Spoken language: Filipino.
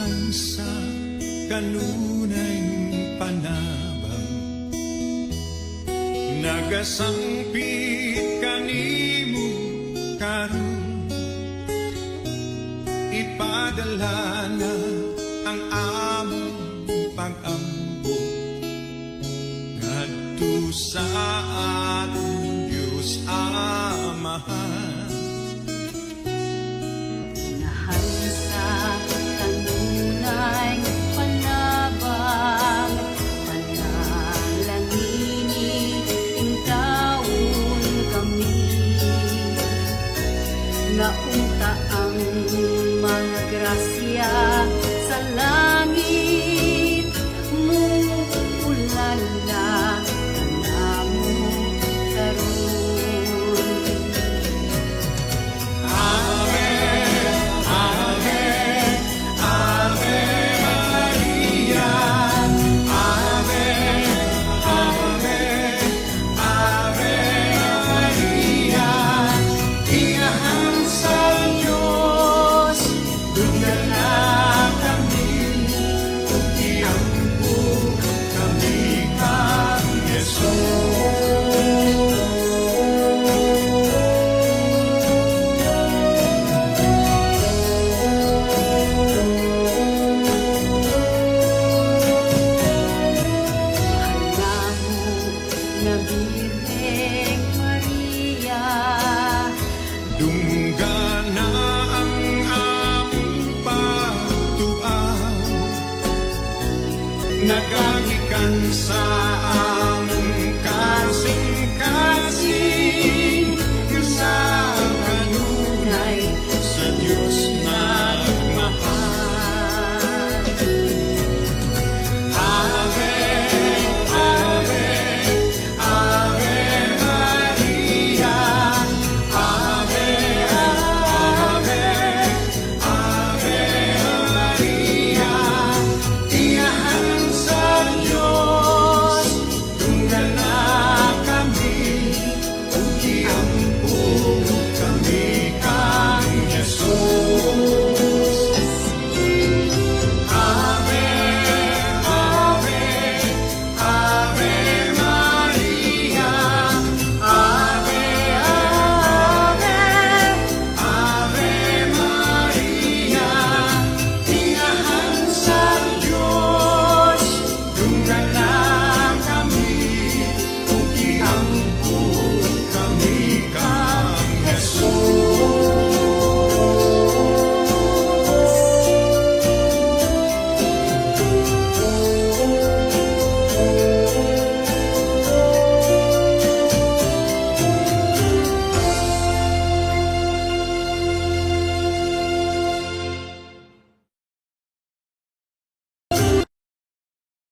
iyahan sa kanunay panabang nagasangpit kanimo karon ipadala na ang among pag-ambo ngadto sa atong Diyos Amahan. Inahan sa kanunay panabang panalangini intawon kami nga unta ang mga grasya sa langit mo ulan na kanamo karon. Na Birheng Maria, Dungga na ang aming pagtuan nagagikan sa